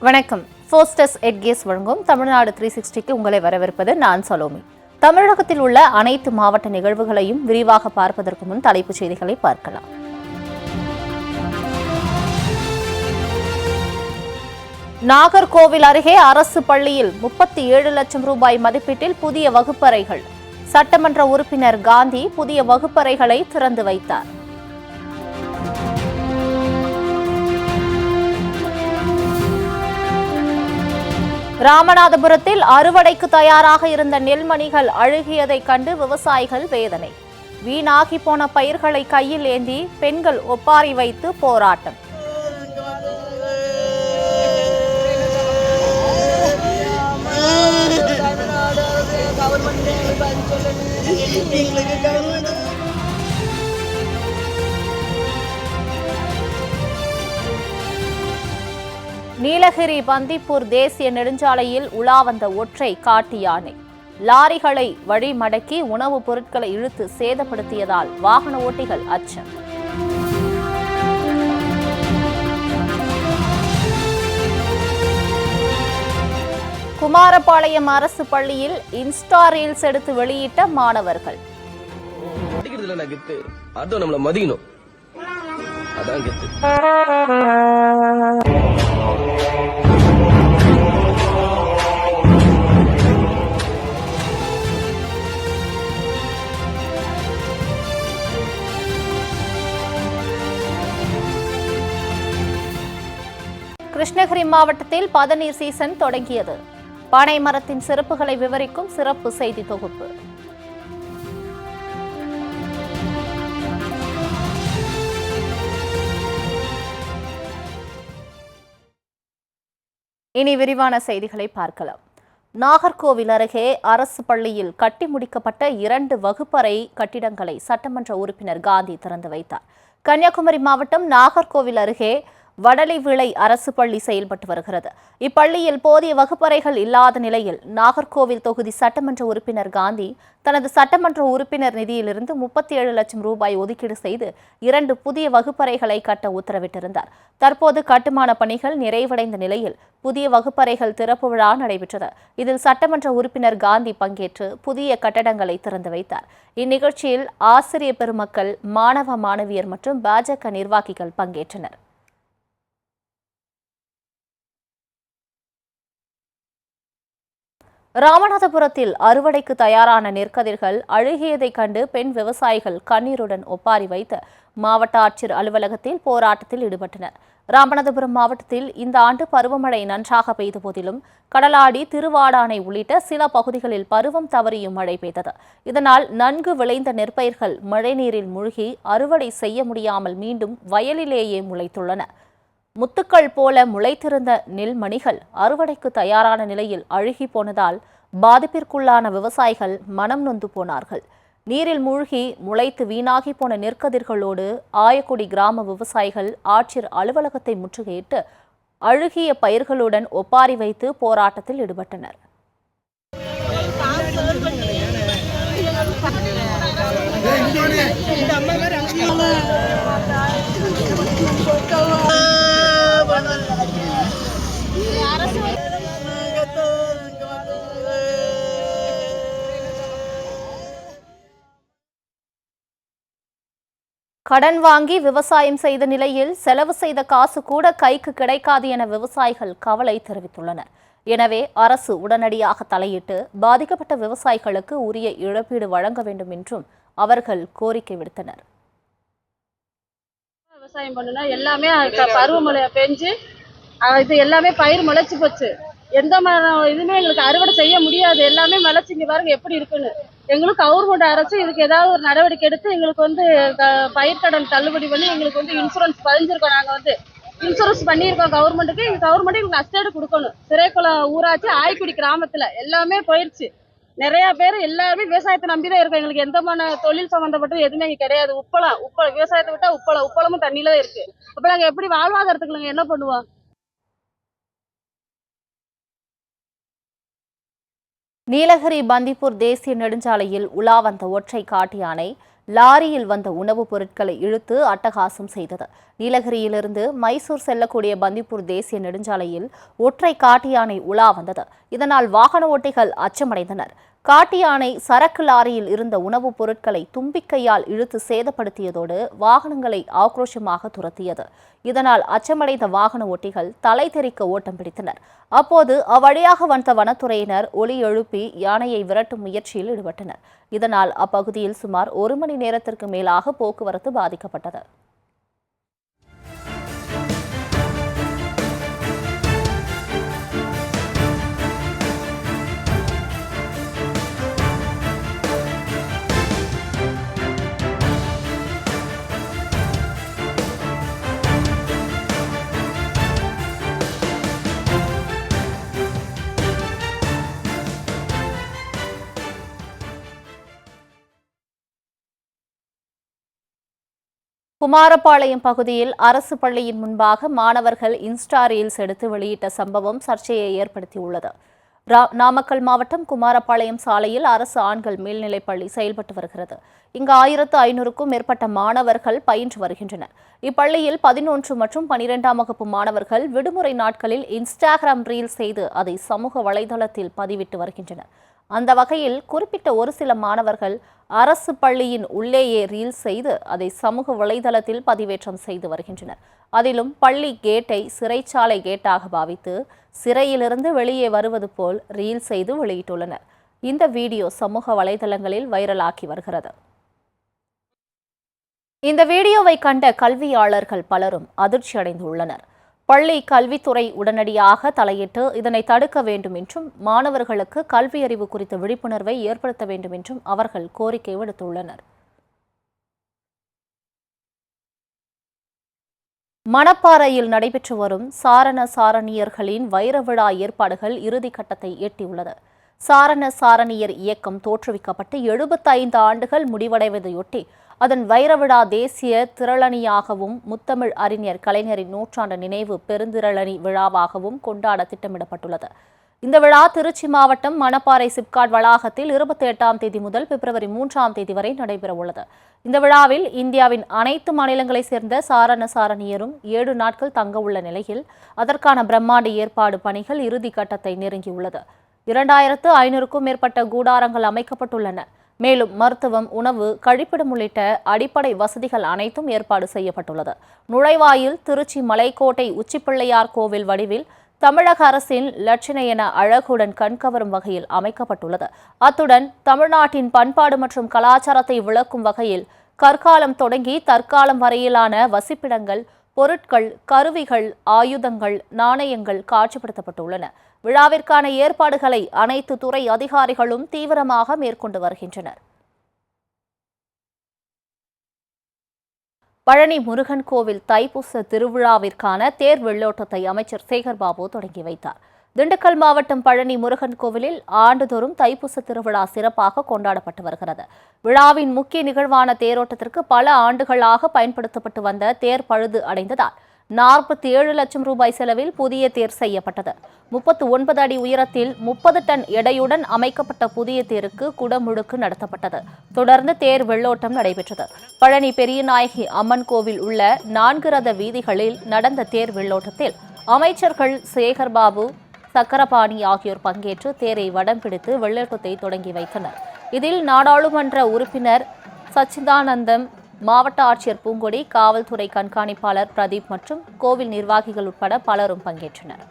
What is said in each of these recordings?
வணக்கம். ஃபோஸ்டஸ் எட்கேஸ் வழங்கும் தமிழ்நாடு 360க்கு உங்களை வரவேற்பது நான் சலோமி. தமிழகத்தில் உள்ள அனைத்து மாவட்ட நிகழ்வுகளையும் விரிவாக பார்ப்பதற்கு முன் தலைப்புச் செய்திகளை பார்க்கலாம். நாகர்கோவில் அருகே அரசு பள்ளியில் 37 லட்சம் ரூபாய் மதிப்பீட்டில் புதிய வகுப்பறைகள். சட்டமன்ற உறுப்பினர் காந்தி புதிய வகுப்பறைகளை திறந்து வைத்தார். ராமநாதபுரத்தில் அறுவடைக்கு தயாராக இருந்த நெல்மணிகள் அழுகியதை கண்டு விவசாயிகள் வேதனை. வீணாகி போன பயிர்களை கையில் ஏந்தி பெண்கள் ஒப்பாரி வைத்து போராட்டம். நீலகிரி பந்திப்பூர் தேசிய நெடுஞ்சாலையில் உலா வந்த ஒற்றை காட்டு யானை. லாரிகளை வழிமடக்கி உணவுப் பொருட்களை இழுத்து சேதப்படுத்தியதால் வாகன ஓட்டிகள் அச்சம். குமாரபாளையம் அரசு பள்ளியில் இன்ஸ்டா ரீல்ஸ் எடுத்து வெளியிட்ட மாணவர்கள். கிருஷ்ணகிரி மாவட்டத்தில் பதநீர் சீசன் தொடங்கியது. பனை மரத்தின் சிறப்புகளை விவரிக்கும் சிறப்பு செய்தி தொகுப்பு. இனி விரிவான செய்திகளை பார்க்கலாம். நாகர்கோவில் அருகே அரசு பள்ளியில் கட்டி முடிக்கப்பட்ட 2 வகுப்பறை கட்டிடங்களை சட்டமன்ற உறுப்பினர் காந்தி திறந்து வைத்தார். கன்னியாகுமரி மாவட்டம் நாகர்கோவில் அருகே வடலிவிளை அரசு பள்ளி செயல்பட்டு வருகிறது. இப்பள்ளியில் போதிய வகுப்பறைகள் இல்லாத நிலையில் நாகர்கோவில் தொகுதி சட்டமன்ற உறுப்பினர் காந்தி தனது சட்டமன்ற உறுப்பினர் நிதியிலிருந்து 37 லட்சம் ரூபாய் ஒதுக்கீடு செய்து 2 புதிய வகுப்பறைகளை கட்ட உத்தரவிட்டிருந்தார். தற்போது கட்டுமான பணிகள் நிறைவடைந்த நிலையில் புதிய வகுப்பறைகள் திறப்பு விழா நடைபெற்றது. இதில் சட்டமன்ற உறுப்பினர் காந்தி பங்கேற்று புதிய கட்டடங்களை திறந்து வைத்தார். இந்நிகழ்ச்சியில் ஆசிரியர் பெருமக்கள், மாணவ மாணவியர் மற்றும் பாஜக நிர்வாகிகள் பங்கேற்றனர். ராமநாதபுரத்தில் அறுவடைக்கு தயாரான நெற்கதிர்கள் அழுகியதை கண்டு பெண் விவசாயிகள் கண்ணீருடன் ஒப்பாரி வைத்து மாவட்ட ஆட்சியர் அலுவலகத்தில் போராட்டத்தில் ஈடுபட்டனர். ராமநாதபுரம் மாவட்டத்தில் இந்த ஆண்டு பருவமழை நன்றாக பெய்த போதிலும் கடலாடி, திருவாடானை உள்ளிட்ட சில பகுதிகளில் பருவம் தவறியும் மழை பெய்தது. இதனால் நன்கு விளைந்த நெற்பயிர்கள் மழைநீரில் மூழ்கி அறுவடை செய்ய முடியாமல் மீண்டும் வயலிலேயே முளைத்துள்ளன. முத்துக்கள் போல முளைத்திருந்த நெல்மணிகள் அறுவடைக்கு தயாரான நிலையில் அழுகி போனதால் பாதிப்பிற்குள்ளான விவசாயிகள் மனம் நொந்து போனார்கள். நீரில் மூழ்கி முளைத்து வீணாகி போன நெற்கதிர்களோடு ஆயக்குடி கிராம விவசாயிகள் ஆட்சியர் அலுவலகத்தை முற்றுகையிட்டு அழுகிய பயிர்களுடன் ஒப்பாரி வைத்து போராட்டத்தில் ஈடுபட்டனர். கடன் வாங்கி விவசாயம் செய்த நிலையில் செலவு செய்த காசு கூட கைக்கு கிடைக்காது என விவசாயிகள் கவலை தெரிவித்துள்ளனர். எனவே அரசு உடனடியாக தலையிட்டு பாதிக்கப்பட்ட விவசாயிகளுக்கு உரிய இழப்பீடு வழங்க வேண்டும் என்றும் அவர்கள் கோரிக்கை விடுத்தனர். விவசாயம் பண்ணுனா எல்லாமே பருவமழை பெஞ்சு இது எல்லாமே பயிர் முளைச்சு போச்சு. எந்த இதுவுமே எங்களுக்கு அறுவடை செய்ய முடியாது. எல்லாமே முளைச்சு இங்க பாருங்க எப்படி இருக்குன்னு. எங்களுக்கு கவர்மெண்ட் அரசு இதுக்கு ஏதாவது ஒரு நடவடிக்கை எடுத்து எங்களுக்கு பயிர்க்கடன் தள்ளுபடி பண்ணி எங்களுக்கு இன்சூரன்ஸ் பதிஞ்சிருக்கோம். நாங்க இன்சூரன்ஸ் பண்ணியிருக்கோம் கவர்மெண்ட்டுக்கு. கவர்மெண்ட் எங்களுக்கு நஷ்டஈடு கொடுக்கணும். சிறைக்குளம் ஊராட்சி ஆய்க்குடி கிராமத்துல எல்லாமே போயிடுச்சு. நிறைய பேர் எல்லாருமே விவசாயத்தை நம்பிதான் இருக்கோம். எங்களுக்கு எந்தமான தொழில் சம்பந்தப்பட்டது எதுவுமே இங்க கிடையாது. உப்பளம் விவசாயத்தை விட்டா உப்பளமும் தண்ணியில தான் இருக்கு. அப்ப நாங்க எப்படி வாழ்வாதாரத்துக்கு நாங்க என்ன பண்ணுவோம்? நீலகிரி பந்திப்பூர் தேசிய நெடுஞ்சாலையில் உலா வந்த ஒற்றை காட்டு யானை லாரியில் வந்த உணவுப் பொருட்களை இழுத்து அட்டகாசம் செய்தது. நீலகிரியிலிருந்து மைசூர் செல்லக்கூடிய பந்திப்பூர் தேசிய நெடுஞ்சாலையில் ஒற்றை காட்டு யானை உலா வந்தது. இதனால் வாகன ஓட்டிகள் அச்சமடைந்தனர். காட்டு யானை சரக்கு லாரியில் இருந்த உணவுப் பொருட்களை தும்பிக்கையால் இழுத்து சேதப்படுத்தியதோடு வாகனங்களை ஆக்ரோஷமாக துரத்தியது. இதனால் அச்சமடைந்த வாகன ஓட்டிகள் தலை தெறிக்க ஓட்டம் பிடித்தனர். அப்போது அவ்வழியாக வந்த வனத்துறையினர் ஒலி எழுப்பி யானையை விரட்டும் முயற்சியில் ஈடுபட்டனர். இதனால் அப்பகுதியில் சுமார் 1 மணி நேரத்திற்கு மேலாக போக்குவரத்து பாதிக்கப்பட்டது. குமாரபாளையம் பகுதியில் அரசு பள்ளியின் முன்பாக மாணவர்கள் இன்ஸ்டா ரீல்ஸ் எடுத்து வெளியிட்ட சம்பவம் சர்ச்சையை ஏற்படுத்தியுள்ளது. நாமக்கல் மாவட்டம் குமாரபாளையம் சாலையில் அரசு ஆண்கள் மேல்நிலைப்பள்ளி செயல்பட்டு வருகிறது. இங்கு 1500க்கும் மேற்பட்ட மாணவர்கள் பயின்று வருகின்றனர். இப்பள்ளியில் 11 மற்றும் 12ஆம் வகுப்பு மாணவர்கள் விடுமுறை நாட்களில் இன்ஸ்டாகிராம் ரீல்ஸ் செய்து அதை சமூக வலைதளத்தில் பதிவிட்டு வருகின்றனர். அந்த வகையில் குறிப்பிட்ட ஒரு சில மாணவர்கள் அரசு பள்ளியின் உள்ளேயே ரீல்ஸ் செய்து அதை சமூக வலைதளத்தில் பதிவேற்றம் செய்து வருகின்றனர். அதிலும் பள்ளி கேட்டை சிறைச்சாலை கேட்டாக பாவித்து சிறையிலிருந்து வெளியே வருவது போல் ரீல்ஸ் செய்து வெளியிட்டுள்ளனர். இந்த வீடியோ சமூக வலைதளங்களில் வைரலாகி வருகிறது. இந்த வீடியோவை கண்ட கல்வியாளர்கள் பலரும் அதிர்ச்சி அடைந்துள்ளனர். பள்ளி கல்வித்துறை உடனடியாக தலையிட்டு இதனை தடுக்க வேண்டும் என்றும் மாணவர்களுக்கு கல்வி அறிவு குறித்த விழிப்புணர்வை ஏற்படுத்த வேண்டும் என்றும் அவர்கள் கோரிக்கை விடுத்துள்ளனர். மணப்பாறையில் நடைபெற்று வரும் சாரண சாரணியர்களின் வைர விழா ஏற்பாடுகள் இறுதிக்கட்டத்தை எட்டியுள்ளது. சாரண சாரணியர் இயக்கம் தோற்றுவிக்கப்பட்டு 75 ஆண்டுகள் முடிவடைவதையொட்டி அதன் வைரவிழா தேசிய திரளணியாகவும் முத்தமிழ் அறிஞர் கலைஞரின் நூற்றாண்டு நினைவு பெருந்திரளணி விழாவாகவும் கொண்டாட திட்டமிடப்பட்டுள்ளது. இந்த விழா திருச்சி மாவட்டம் மணப்பாறை சிப்காட் வளாகத்தில் 28ஆம் தேதி முதல் பிப்ரவரி 3ஆம் தேதி வரை நடைபெறவுள்ளது. இந்த விழாவில் இந்தியாவின் அனைத்து மாநிலங்களைச் சேர்ந்த சாரண சாரணியரும் 7 நாட்கள் தங்க உள்ள நிலையில் அதற்கான பிரம்மாண்ட ஏற்பாடு பணிகள் இறுதிக்கட்டத்தை நெருங்கியுள்ளது. 2500க்கும் மேற்பட்ட கூடாரங்கள் அமைக்கப்பட்டுள்ளன. மேலும் மருத்துவம், உணவு, கழிப்பிடம் உள்ளிட்ட அடிப்படை வசதிகள் அனைத்தும் ஏற்பாடு செய்யப்பட்டுள்ளது. நுழைவாயில் திருச்சி மலைக்கோட்டை உச்சிப்பிள்ளையார் கோவில் வடிவில் தமிழக அரசின் லட்சணை என அழகுடன் கண்கவரும் வகையில் அமைக்கப்பட்டுள்ளது. அத்துடன் தமிழ்நாட்டின் பண்பாடு மற்றும் கலாச்சாரத்தை விளக்கும் வகையில் கற்காலம் தொடங்கி தற்காலம் வரையிலான வசிப்பிடங்கள், பொருட்கள், கருவிகள், ஆயுதங்கள், நாணயங்கள் காட்சிப்படுத்தப்பட்டுள்ளன. விழாவிற்கான ஏற்பாடுகளை அனைத்து துறை அதிகாரிகளும் தீவிரமாக மேற்கொண்டு வருகின்றனர். பழனி முருகன் கோவில் தைப்பூச திருவிழாவிற்கான தேர் வெள்ளோட்டத்தை அமைச்சர் சேகர்பாபு தொடங்கி வைத்தார். திண்டுக்கல் மாவட்டம் பழனி முருகன் கோவிலில் ஆண்டுதோறும் தைப்பூச திருவிழா சிறப்பாக கொண்டாடப்பட்டு வருகிறது. விழாவின் முக்கிய நிகழ்வான தேரோட்டத்திற்கு பல ஆண்டுகளாக பயன்படுத்தப்பட்டு வந்த தேர் பழுது அடைந்ததால் 47 லட்சம் ரூபாய் செலவில் புதிய தேர் செய்யப்பட்டது. 39 அடி உயரத்தில் 30 டன் எடையுடன் அமைக்கப்பட்ட புதிய தேருக்கு குடமுழுக்கு நடத்தப்பட்டது. தொடர்ந்து தேர் வெள்ளோட்டம் நடைபெற்றது. பழனி பெரியநாயகி அம்மன் கோவில் உள்ள 4 ரத வீதிகளில் நடந்த தேர் வெள்ளோட்டத்தில் அமைச்சர்கள் சேகர்பாபு, சக்கரபாணி ஆகியோர் பங்கேற்று தேரை வடம் பிடித்து வெள்ளோட்டத்தை தொடங்கி வைத்தனர். இதில் நாடாளுமன்ற உறுப்பினர் சச்சிதானந்தம், மாவட்ட ஆட்சியர் பூங்கொடி, காவல்துறை கண்காணிப்பாளர் பிரதீப் மற்றும் கோவில் நிர்வாகிகள் உட்பட பலரும் பங்கேற்றனர்.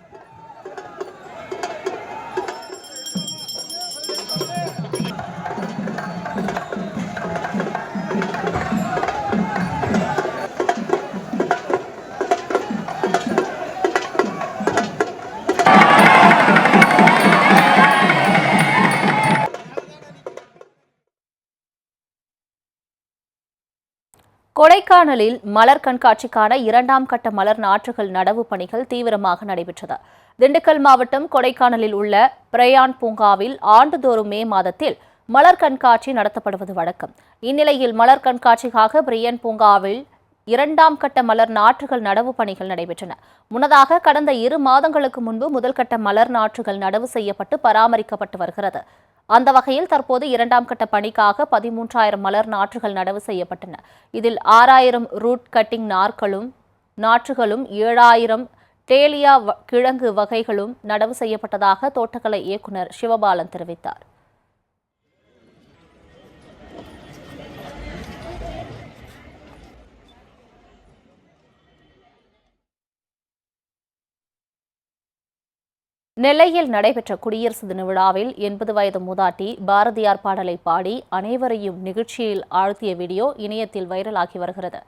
கொடைக்கானலில் மலர் கண்காட்சிக்கான 2ஆம் கட்ட மலர் நாற்றுகள் நடவு பணிகள் தீவிரமாக நடைபெற்றது. திண்டுக்கல் மாவட்டம் கொடைக்கானலில் உள்ள பிரயான் பூங்காவில் ஆண்டுதோறும் மே மாதத்தில் மலர் கண்காட்சி நடத்தப்படுவது வழக்கம். இந்நிலையில் மலர் கண்காட்சிக்காக பிரியன் பூங்காவில் 2ஆம் கட்ட மலர் நாற்றுகள் நடவு பணிகள் நடைபெற்றன. முன்னதாக கடந்த 2 மாதங்களுக்கு முன்பு முதல் கட்ட மலர் நாற்றுகள் நடவு செய்யப்பட்டு பராமரிக்கப்பட்டு வருகிறது. அந்த வகையில் தற்போது 2ஆம் கட்ட பணிக்காக 13,000 மலர் நாற்றுகள் நடவு செய்யப்பட்டன. இதில் 6,000 ரூட் கட்டிங் நாற்றுகளும் 7,000 டேலியா கிழங்கு வகைகளும் நடவு செய்யப்பட்டதாக தோட்டக்கலை இயக்குநர் சிவபாலன் தெரிவித்தார். நெல்லையில் நடைபெற்ற குடியரசு தின விழாவில் 80 வயது மூதாட்டி பாரதியார் பாடலை பாடி அனைவரையும் நிகழ்ச்சியில் ஆழ்த்திய வீடியோ இணையத்தில் வைரலாகி வருகிறது.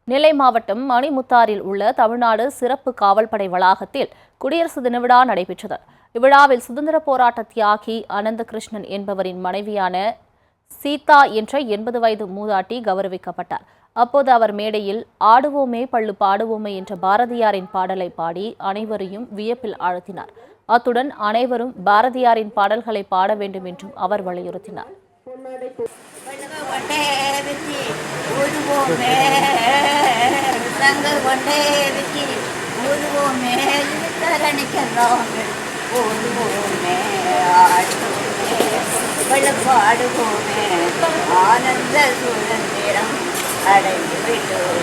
நெல்லை மாவட்டம் மணிமுத்தாறில் உள்ள தமிழ்நாடு சிறப்பு காவல்படை வளாகத்தில் குடியரசு தின விழா நடைபெற்றது. இவ்விழாவில் சுதந்திர போராட்ட தியாகி அனந்தகிருஷ்ணன் என்பவரின் மனைவியான சீதா என்ற 80 வயது மூதாட்டி கௌரவிக்கப்பட்டார். அப்போது அவர் மேடையில் ஆடுவோமே பள்ளு பாடுவோமே என்ற பாரதியாரின் பாடலை பாடி அனைவரையும் வியப்பில் ஆழ்த்தினார். அத்துடன் அனைவரும் பாரதியாரின் பாடல்களை பாட வேண்டும் என்றும் அவர் வலியுறுத்தினார். ஆனந்த சுதந்திரம் அடைந்து விட்டோம்.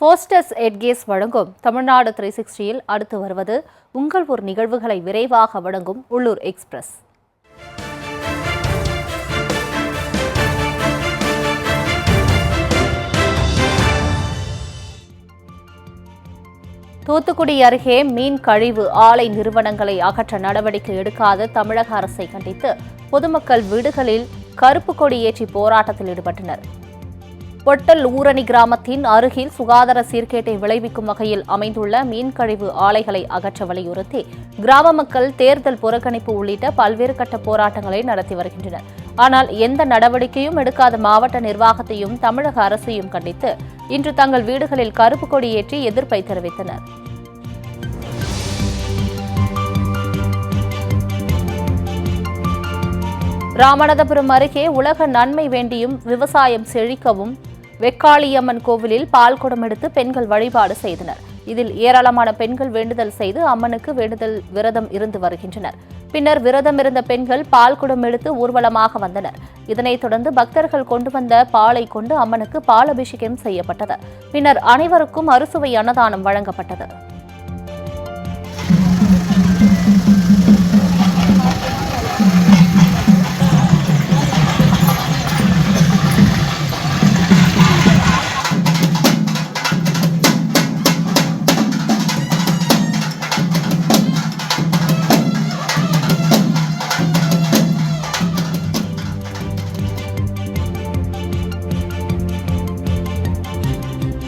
ஃபோஸ்டஸ் எட்கேஸ் வழங்கும் தமிழ்நாடு 360யில் அடுத்து வருவது உங்கள் ஊர் நிகழ்வுகளை விரைவாக வழங்கும் உள்ளூர் எக்ஸ்பிரஸ். தூத்துக்குடி அருகே மீன் கழிவு ஆலை நிறுவனங்களை அகற்ற நடவடிக்கை எடுக்காத தமிழக அரசை கண்டித்து பொதுமக்கள் வீடுகளில் கருப்பு கொடி ஏற்றி போராட்டத்தில் ஈடுபட்டனர். பொட்டல் ஊரணி கிராமத்தின் அருகில் சுகாதார சீர்கேட்டை விளைவிக்கும் வகையில் அமைந்துள்ள மீன் கழிவு ஆலைகளை அகற்ற வலியுறுத்தி கிராம மக்கள் தேர்தல் புறக்கணிப்பு உள்ளிட்ட பல்வேறு கட்ட போராட்டங்களை நடத்தி வருகின்றனர். ஆனால் எந்த நடவடிக்கையும் எடுக்காத மாவட்ட நிர்வாகத்தையும் தமிழக அரசையும் கண்டித்து இன்று தங்கள் வீடுகளில் கருப்பு கொடி ஏற்றி எதிர்ப்பை தெரிவித்தனர். ராமநாதபுரம் அருகே உலக நன்மை வேண்டியும் விவசாயம் செழிக்கவும் வெக்காளியம்மன் கோவிலில் பால் குடம் எடுத்து பெண்கள் வழிபாடு செய்தனர். இதில் ஏராளமான பெண்கள் வேண்டுதல் செய்து அம்மனுக்கு விரதம் இருந்து வருகின்றனர். பின்னர் விரதம் இருந்த பெண்கள் பால் குடம் எடுத்து ஊர்வலமாக வந்தனர். இதனைத் தொடர்ந்து பக்தர்கள் கொண்டு வந்த பாலை கொண்டு அம்மனுக்கு பால் அபிஷேகம் செய்யப்பட்டது. பின்னர் அனைவருக்கும் அறுசுவை அன்னதானம் வழங்கப்பட்டது.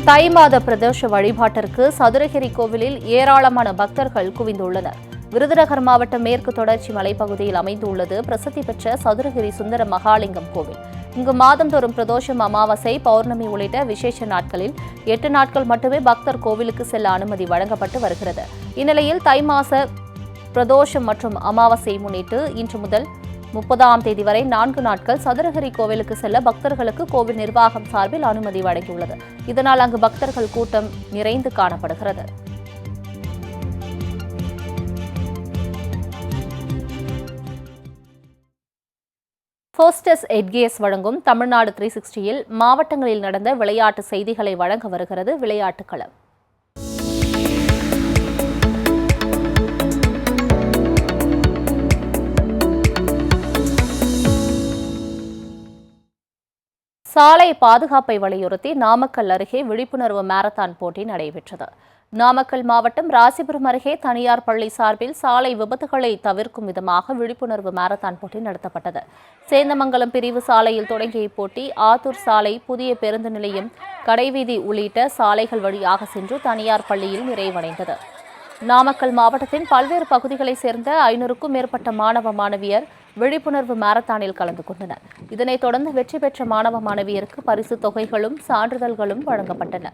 தை மாத பிரதோஷ வழிபாட்டிற்கு சதுரகிரி கோவிலில் ஏராளமான பக்தர்கள் குவிந்துள்ளனர். விருதுநகர் மாவட்டம் மேற்கு தொடர்ச்சி மலைப்பகுதியில் அமைந்துள்ளது பிரசித்தி பெற்ற சதுரகிரி சுந்தர மகாலிங்கம் கோவில். இங்கு மாதந்தோறும் பிரதோஷம், அமாவாசை, பௌர்ணமி உள்ளிட்ட விசேஷ நாட்களில் 8 நாட்கள் மட்டுமே பக்தர் கோவிலுக்கு செல்ல அனுமதி வழங்கப்பட்டு வருகிறது. இந்நிலையில் தை மாச பிரதோஷம் மற்றும் அமாவாசையை முன்னிட்டு இன்று முதல் 30ஆம் தேதி வரை 4 நாட்கள் சதுரகிரி கோவிலுக்கு செல்ல பக்தர்களுக்கு கோவில் நிர்வாகம் சார்பில் அனுமதி வழங்கியுள்ளது. இதனால் அங்கு பக்தர்கள் கூட்டம் நிறைந்து காணப்படுகிறது. ஃபோஸ்டஸ் எட்கேஸ் வழங்கும் தமிழ்நாடு 360யில் மாவட்டங்களில் நடந்த விளையாட்டு செய்திகளை வழங்க வருகிறது விளையாட்டுக் களம். சாலை பாதுகாப்பை வலியுறுத்தி நாமக்கல் அருகே விழிப்புணர்வு மாரத்தான் போட்டி நடைபெற்றது. நாமக்கல் மாவட்டம் ராசிபுரம் அருகே தனியார் பள்ளி சார்பில் சாலை விபத்துகளை தவிர்க்கும் விதமாக விழிப்புணர்வு மாரத்தான் போட்டி நடத்தப்பட்டது. சேந்தமங்கலம் பிரிவு சாலையில் தொடங்கிய இப்போட்டி ஆத்தூர் சாலை, புதிய பேருந்து நிலையம், கடைவீதி உள்ளிட்ட சாலைகள் வழியாக சென்று தனியார் பள்ளியில் நிறைவடைந்தது. நாமக்கல் மாவட்டத்தின் பல்வேறு பகுதிகளைச் சேர்ந்த 500க்கும் மேற்பட்ட மாணவ மாணவியர் விழிப்புணர்வு மாரத்தானில் கலந்து கொண்டனர். இதனைத் தொடர்ந்து வெற்றி பெற்ற மாணவ மாணவியருக்கு பரிசுத் தொகைகளும் சான்றிதழ்களும் வழங்கப்பட்டன.